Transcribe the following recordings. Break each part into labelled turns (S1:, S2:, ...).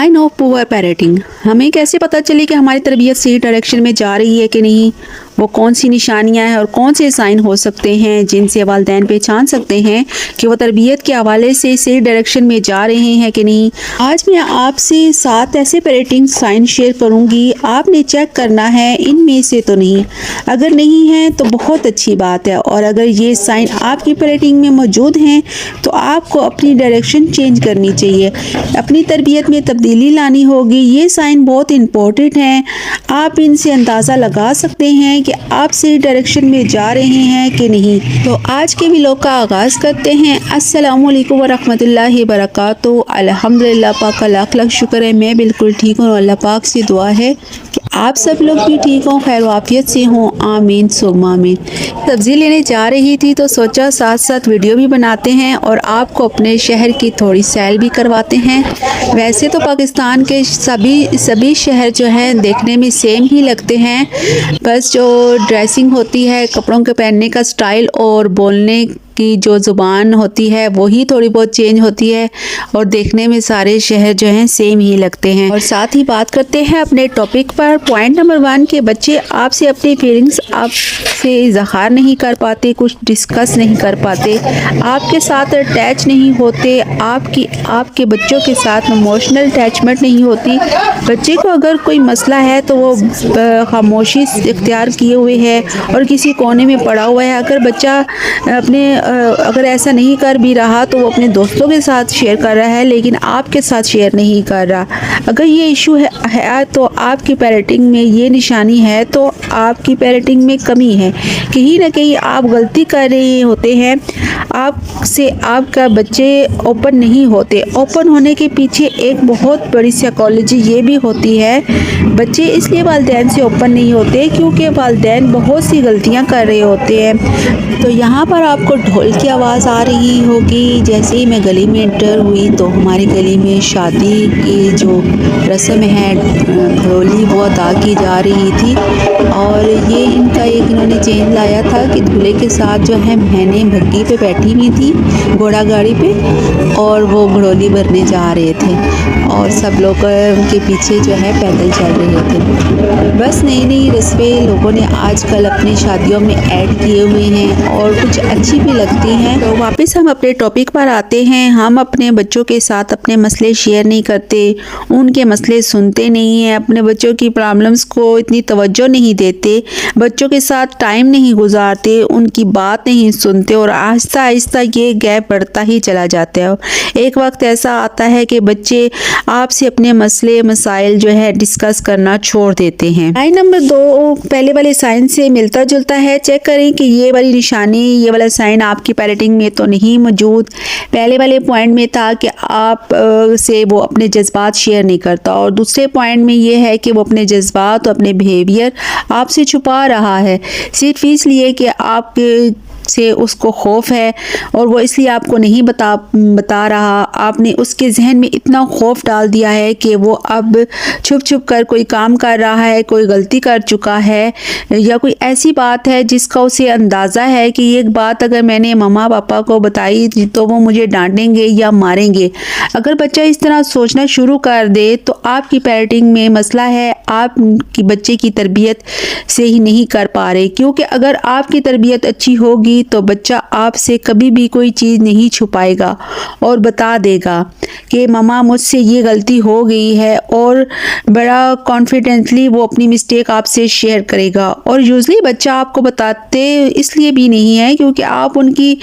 S1: Sign of poor parenting. हमें कैसे पता चले कि हमारी तरबियत सही डायरेक्शन में जा रही है कि नहीं। वो कौन सी निशानियां हैं और कौन से साइन हो सकते हैं जिनसे वालिदैन पहचान सकते हैं कि वो तरबियत के हवाले से सही डायरेक्शन में जा रहे हैं कि नहीं। आज मैं आपसे 7 ऐसे पेरेंटिंग साइन शेयर करूंगी। आपने चेक करना है इनमें से तो नहीं। अगर नहीं है तो बहुत अच्छी बात है, और अगर ये साइन आपकी पेरेंटिंग में मौजूद हैं तो आपको अपनी डायरेक्शन चेंज करनी चाहिए, अपनी तरबियत में तब्दीली लानी होगी। ये साइन बहुत इम्पोर्टेंट हैं। आप इनसे अंदाज़ा लगा सकते हैं कि आप सही डायरेक्शन में जा रहे हैं कि नहीं। तो आज के व्लॉग का आगाज़ करते हैं। अस्सलामु अलैकुम वरहमतुल्लाहि वबरकातुहू। अल्हम्दुलिल्लाह, पाक का लाख लाख शुक्र है, मैं बिल्कुल ठीक हूँ। अल्लाह पाक से दुआ है कि आप सब लोग भी ठीक हों, खैर वाफियत से हों। आमीन सुम्मा आमीन। सब्ज़ी लेने जा रही थी तो सोचा साथ साथ वीडियो भी बनाते हैं और आपको अपने शहर की थोड़ी सैर भी करवाते हैं। वैसे तो पाकिस्तान के सभी शहर जो हैं देखने में सेम ही लगते हैं, बस जो ड्रेसिंग होती है, कपड़ों के पहनने का स्टाइल और बोलने की जो ज़ुबान होती है वही थोड़ी बहुत चेंज होती है, और देखने में सारे शहर जो हैं सेम ही लगते हैं। और साथ ही बात करते हैं अपने टॉपिक पर। पॉइंट नंबर 1 के बच्चे आपसे अपनी फीलिंग्स आपसे इजहार नहीं कर पाते, कुछ डिस्कस नहीं कर पाते, आपके साथ अटैच नहीं होते, आपके बच्चों के साथ इमोशनल अटैचमेंट नहीं होती। बच्चे को अगर कोई मसला है तो वो खामोशी इख्तियार किए हुए है और किसी कोने में पड़ा हुआ है। अगर बच्चा अगर ऐसा नहीं कर भी रहा तो वो अपने दोस्तों के साथ शेयर कर रहा है, लेकिन आपके साथ शेयर नहीं कर रहा। अगर ये इशू है तो आपकी पेरेंटिंग में ये निशानी है, तो आपकी पेरेंटिंग में कमी है। कहीं ना कहीं आप गलती कर रहे होते हैं। आपसे आपका बच्चे ओपन नहीं होते। ओपन होने के पीछे एक बहुत बड़ी साइकोलॉजी ये भी होती है। बच्चे इसलिए वालिदैन से ओपन नहीं होते क्योंकि वालिदैन बहुत सी गलतियां कर रहे होते हैं। तो यहाँ पर आपको ढोल की आवाज़ आ रही होगी। जैसे ही मैं गली में एंटर हुई तो हमारी गली में शादी की जो रस्म है, ढोली वो अदा की जा रही थी। और ये इन्होंने चेंज लाया था कि दूल्हे के साथ जो है बहनें भग्गी पे बैठी हुई थी, घोड़ा गाड़ी पे, और वो घड़ोली भरने जा रहे थे और सब लोग उनके पीछे जो है पैदल चल रहे थे। बस नई नई रस्में लोगों ने आजकल अपनी शादियों में ऐड किए हुए हैं और कुछ अच्छी भी लगती हैं। तो वापस हम अपने टॉपिक पर आते हैं। हम अपने बच्चों के साथ अपने मसले शेयर नहीं करते, उनके मसले सुनते नहीं हैं, अपने बच्चों की प्रॉब्लम्स को इतनी तवज्जो नहीं देते, बच्चों के साथ टाइम नहीं गुजारते, उनकी बात नहीं सुनते, और आहिस्ता आहिस्ता ये गैप बढ़ता ही चला जाता है। एक वक्त ऐसा आता है कि बच्चे आपसे अपने मसले मसाइल जो है डिस्कस करना छोड़ देते हैं। साइन नंबर 2 पहले वाले साइन से मिलता जुलता है। चेक करें कि ये वाली निशानी, ये वाला साइन आपकी पेरेंटिंग में तो नहीं मौजूद। पहले वाले पॉइंट में था कि आप से वो अपने जज्बात शेयर नहीं करता, और दूसरे पॉइंट में ये है कि वो अपने जज्बात और अपने बिहेवियर आपसे छुपा रहा है, सिर्फ इसलिए कि आपके से उसको खौफ है और वो इसलिए आपको नहीं बता रहा। आपने उसके जहन में इतना खौफ डाल दिया है कि वो अब छुप छुप कर कोई काम कर रहा है, कोई गलती कर चुका है, या कोई ऐसी बात है जिसका उसे अंदाज़ा है कि ये बात अगर मैंने मम्मा पापा को बताई तो वो मुझे डांटेंगे या मारेंगे। अगर बच्चा इस तरह सोचना शुरू कर दे तो आपकी पेरेंटिंग में मसला है, आपकी बच्चे की तरबियत से ही नहीं कर पा रहे। क्योंकि अगर आपकी तरबियत अच्छी होगी तो बच्चा आपसे कभी भी कोई चीज़ नहीं छुपाएगा और बता देगा कि मम्मा मुझसे ये गलती हो गई है, और बड़ा कॉन्फिडेंटली वो अपनी मिस्टेक आपसे शेयर करेगा। और यूजली बच्चा आपको बताते इसलिए भी नहीं है क्योंकि आप उनकी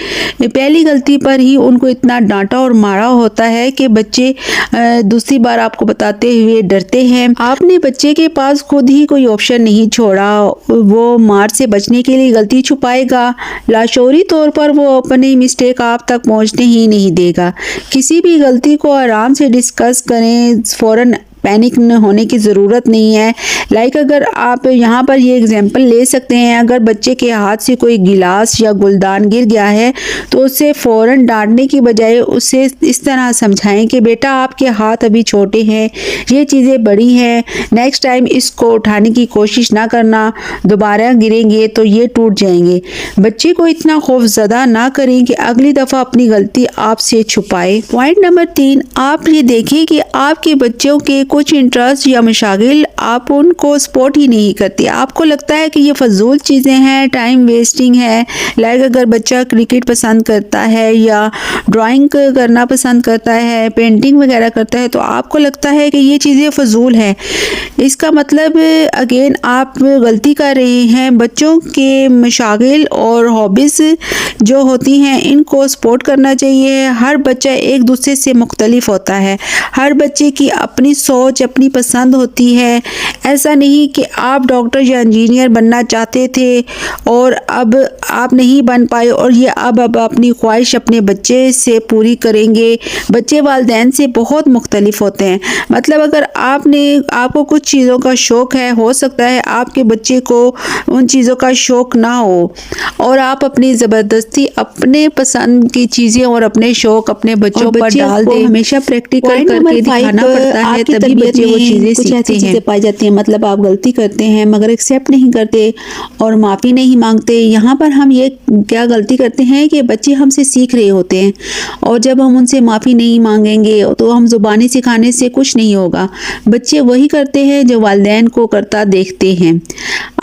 S1: पहली गलती पर ही उनको इतना डांटा और मारा होता है कि बच्चे दूसरी बार आपको बताते हुए डरते हैं। आपने बच्चे के पास खुद ही कोई ऑप्शन नहीं छोड़ा, वो मार से बचने के लिए गलती छुपाएगा। लाशौरी तौर पर वो अपनी मिस्टेक आप तक पहुंचने ही नहीं देगा। किसी भी गलती को आराम से डिस्कस करें, फ़ौरन पैनिक होने की ज़रूरत नहीं है। लाइक अगर आप यहाँ पर ये एग्जांपल ले सकते हैं, अगर बच्चे के हाथ से कोई गिलास या गुलदान गिर गया है तो उसे फ़ौरन डांटने की बजाय उसे इस तरह समझाएं कि बेटा आपके हाथ अभी छोटे हैं, ये चीज़ें बड़ी हैं, नेक्स्ट टाइम इसको उठाने की कोशिश ना करना, दोबारा गिरेंगे तो ये टूट जाएंगे। बच्चे को इतना खौफज़दा ना करें कि अगली दफ़ा अपनी गलती आपसे छुपाए। पॉइंट नंबर 3, आप ये देखें कि आपके बच्चों के कुछ इंटरेस्ट या मशागिल आप उनको सपोर्ट ही नहीं करते। आपको लगता है कि ये फजूल चीज़ें हैं, टाइम वेस्टिंग है। लाइक अगर बच्चा क्रिकेट पसंद करता है या ड्राइंग करना पसंद करता है, पेंटिंग वगैरह करता है, तो आपको लगता है कि ये चीज़ें फजूल हैं। इसका मतलब अगेन आप गलती कर रहे हैं। बच्चों के मशागिल और हॉबीज़ जो होती हैं इनको सपोर्ट करना चाहिए। हर बच्चा एक दूसरे से मुख्तलिफ होता है, हर बच्चे की अपनी सोच, अपनी पसंद होती है। ऐसा नहीं कि आप डॉक्टर या इंजीनियर बनना चाहते थे और अब आप नहीं बन पाए और ये अब अपनी ख्वाहिश अपने बच्चे से पूरी करेंगे। बच्चे वालिदैन से बहुत मुख्तलिफ होते हैं। मतलब अगर आपको कुछ चीज़ों का शौक़ है, हो सकता है आपके बच्चे को उन चीज़ों का शौक़ ना हो और आप अपनी ज़बरदस्ती अपने पसंद की चीज़ें और अपने शौक़ अपने बच्चों पर डाल दें। हमेशा प्रैक्टिकल करके दिखाना पड़ता है, तभी बच्चे वो चीज़ें सीखते हैं। पाई जाती हैं, मतलब आप गलती करते हैं मगर एक्सेप्ट नहीं करते और माफ़ी नहीं मांगते। यहाँ पर हम ये क्या गलती करते हैं कि बच्चे हमसे सीख रहे होते हैं और जब हम उनसे माफ़ी नहीं मांगेंगे तो हम ज़ुबानी सिखाने से कुछ नहीं होगा। बच्चे वही करते हैं जो वालिदैन को करता देखते हैं।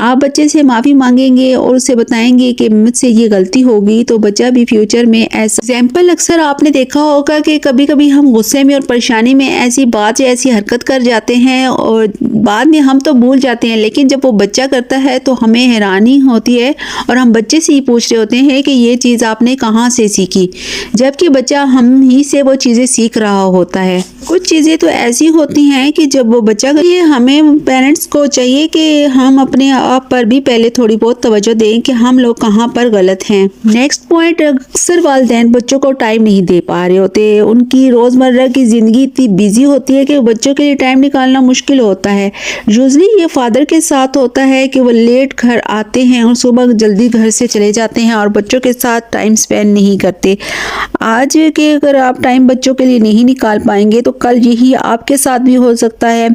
S1: आप बच्चे से माफ़ी मांगेंगे और उसे बताएंगे कि मुझसे ये गलती होगी तो बच्चा भी फ्यूचर में ऐसा। एग्जाम्पल अक्सर आपने देखा होगा कि कभी कभी हम गुस्से में और परेशानी में ऐसी बात या ऐसी हरकत कर जाते हैं और बाद में हम तो भूल जाते हैं, लेकिन जब वो बच्चा करता है तो हमें हैरानी होती है और हम बच्चे से ही पूछ रहे होते हैं कि ये चीज़ आपने कहाँ से सीखी, जबकि बच्चा हम ही से वो चीज़ें सीख रहा होता है। कुछ चीज़ें तो ऐसी होती हैं कि जब वो बच्चा करिए, हमें पेरेंट्स को चाहिए कि हम अपने आप पर भी पहले थोड़ी बहुत तवज्जो दें कि हम लोग कहाँ पर गलत हैं। नेक्स्ट पॉइंट, अक्सर वालिदैन बच्चों को टाइम नहीं दे पा रहे होते। उनकी रोज़मर्रा की ज़िंदगी इतनी बिजी होती है कि बच्चों के लिए टाइम निकालना मुश्किल होता है। यूजली ये फादर के साथ होता है कि वो लेट घर आते हैं और सुबह जल्दी घर से चले जाते हैं और बच्चों के साथ टाइम स्पेंड नहीं करते। आज के अगर आप टाइम बच्चों के लिए नहीं निकाल पाएंगे तो कल यही आपके साथ भी हो सकता है,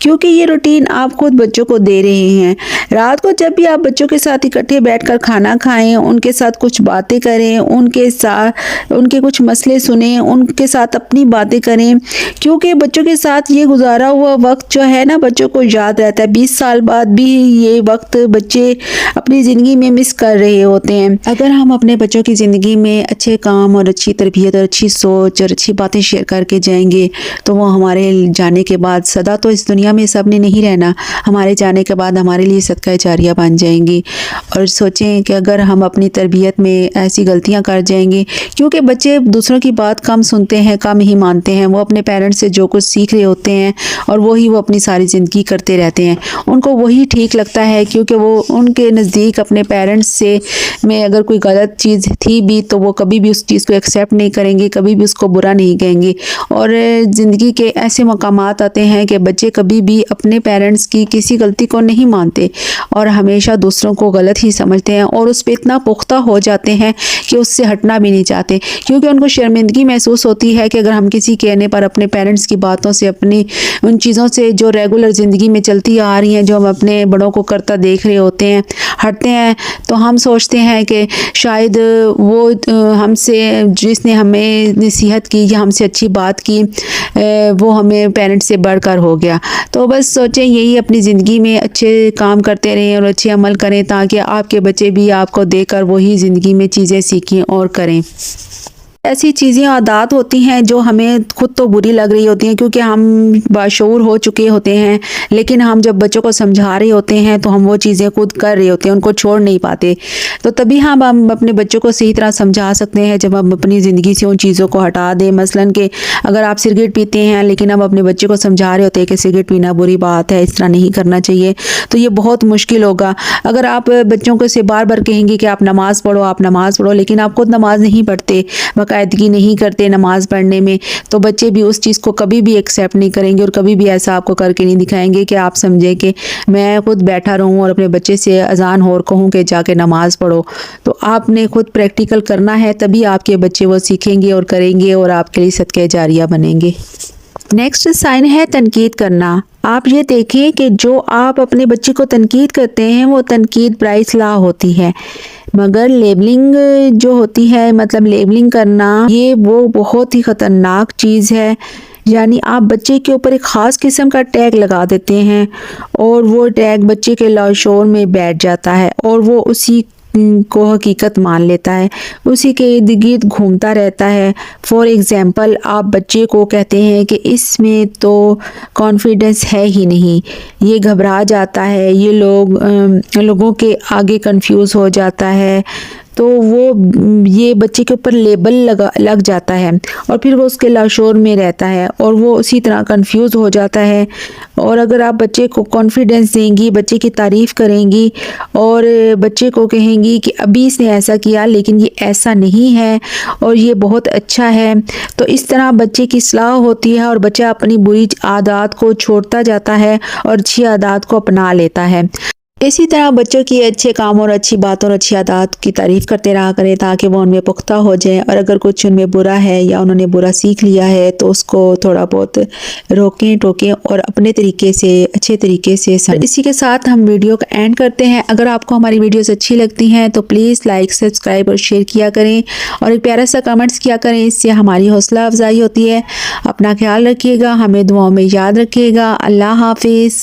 S1: क्योंकि ये रूटीन आप खुद बच्चों को दे रहे हैं। रात को जब भी आप बच्चों के साथ इकट्ठे बैठकर खाना खाएं, उनके साथ कुछ बातें करें, उनके साथ उनके कुछ मसले सुनें, उनके साथ अपनी बातें करें, क्योंकि बच्चों के साथ ये गुजारा हुआ वक्त जो है ना बच्चों को याद रहता है। 20 साल बाद भी ये वक्त बच्चे अपनी ज़िंदगी में मिस कर रहे होते हैं। अगर हम अपने बच्चों की ज़िंदगी में अच्छे काम और अच्छी तरबियत और अच्छी सोच और अच्छी बातें शेयर करके जाएंगे तो वो हमारे जाने के बाद सदा तो इस दुनिया में सब ने नहीं रहना, हमारे जाने के बाद हमारे लिए सदका जारिया बन जाएंगी। और सोचें कि अगर हम अपनी तरबियत में ऐसी गलतियां कर जाएंगे, क्योंकि बच्चे दूसरों की बात कम सुनते हैं, कम ही मानते हैं। वो अपने पेरेंट्स से जो कुछ सीख रहे होते हैं और वही वो अपनी सारी ज़िंदगी करते रहते हैं। उनको वही ठीक लगता है, क्योंकि वो उनके नज़दीक अपने पेरेंट्स से में अगर कोई गलत चीज़ थी भी तो वो कभी भी उस चीज़ को एक्सेप्ट नहीं करेंगे, कभी भी उसको बुरा नहीं कहेंगे। और ज़िंदगी के ऐसे मकामात आते हैं कि बच्चे कभी भी अपने पेरेंट्स की किसी गलती को नहीं मानते और हमेशा दूसरों को गलत ही समझते हैं और उस पर इतना पुख्ता हो जाते हैं कि उससे हटना भी नहीं चाहते, क्योंकि उनको शर्मिंदगी महसूस होती है कि अगर हम किसी कहने पर अपने पेरेंट्स की बातों से, अपनी उन चीज़ों से जो रेगुलर ज़िंदगी में चलती आ रही हैं, जो हम अपने बड़ों को करता देख रहे होते हैं, हटते हैं, तो हम सोचते हैं कि शायद वो हमसे जिसने हमें नसीहत की या हमसे अच्छी बात की वो हमें पेरेंट्स से बढ़कर हो गया। तो बस सोचें यही अपनी ज़िंदगी में अच्छे काम करते रहें और अच्छे अमल करें, ताकि आपके बच्चे भी आपको देखकर वही ज़िंदगी में चीज़ें सीखें और करें। ऐसी चीज़ें आदत होती हैं जो हमें खुद तो बुरी लग रही होती हैं, क्योंकि हम बाशऊर हो चुके होते हैं, लेकिन हम जब बच्चों को समझा रहे होते हैं तो हम वो चीज़ें खुद कर रहे होते हैं, उनको छोड़ नहीं पाते। तो तभी हम अपने बच्चों को सही तरह समझा सकते हैं जब हम अपनी ज़िंदगी से उन चीज़ों को हटा दें। मसलन कि अगर आप सिगरेट पीते हैं लेकिन अब अपने बच्चे को समझा रहे होते हैं कि सिगरेट पीना बुरी बात है, इस तरह नहीं करना चाहिए, तो ये बहुत मुश्किल होगा। अगर आप बच्चों को से बार बार कहेंगे कि आप नमाज़ पढ़ो, आप नमाज़ पढ़ो, लेकिन आप खुद नमाज नहीं पढ़ते, बाकायदगी नहीं करते नमाज़ पढ़ने में, तो बच्चे भी उस चीज़ को कभी भी एक्सेप्ट नहीं करेंगे और कभी भी ऐसा आपको करके नहीं दिखाएंगे कि आप समझें कि मैं खुद बैठा रहूं और अपने बच्चे से अजान और कहूं कि जाके नमाज़ पढ़ो। तो आपने खुद प्रैक्टिकल करना है, तभी आपके बच्चे वो सीखेंगे और करेंगे और आपके लिए सदक़े जारिया बनेंगे। नेक्स्ट साइन है तनकीद करना। आप ये देखें कि जो आप अपने बच्चे को तनकीद करते हैं वो तनकीद बराए इस्लाह होती है, मगर लेबलिंग जो होती है, मतलब लेबलिंग करना, ये वो बहुत ही ख़तरनाक चीज़ है। यानी आप बच्चे के ऊपर एक ख़ास किस्म का टैग लगा देते हैं और वो टैग बच्चे के लाशोर में बैठ जाता है और वो उसी को हकीकत मान लेता है, उसी के इर्द गिर्द घूमता रहता है। फॉर एग्ज़ाम्पल, आप बच्चे को कहते हैं कि इसमें तो कॉन्फिडेंस है ही नहीं, ये घबरा जाता है, ये लोगों के आगे कंफ्यूज हो जाता है, तो वो ये बच्चे के ऊपर लेबल लग जाता है और फिर वो उसके लाशोर में रहता है और वो उसी तरह कंफ्यूज हो जाता है। और अगर आप बच्चे को कॉन्फिडेंस देंगी, बच्चे की तारीफ़ करेंगी और बच्चे को कहेंगी कि अभी इसने ऐसा किया लेकिन ये ऐसा नहीं है और ये बहुत अच्छा है, तो इस तरह बच्चे की इस्लाह होती है और बच्चा अपनी बुरी आदत को छोड़ता जाता है और अच्छी आदत को अपना लेता है। इसी तरह बच्चों की अच्छे काम और अच्छी बात और अच्छी आदत की तारीफ़ करते रहा करें ताकि वो उनमें पुख्ता हो जाएं, और अगर कुछ उनमें बुरा है या उन्होंने बुरा सीख लिया है तो उसको थोड़ा बहुत रोकें टोकें और अपने तरीके से, अच्छे तरीके से इसी के साथ हम वीडियो का एंड करते हैं। अगर आपको हमारी वीडियोस अच्छी लगती हैं तो प्लीज़ लाइक, सब्सक्राइब और शेयर किया करें और एक प्यारा सा कमेंट्स किया करें, इससे हमारी हौसला अफजाई होती है। अपना ख्याल रखिएगा, हमें दुआओं में याद रखिएगा। अल्लाह हाफिज़।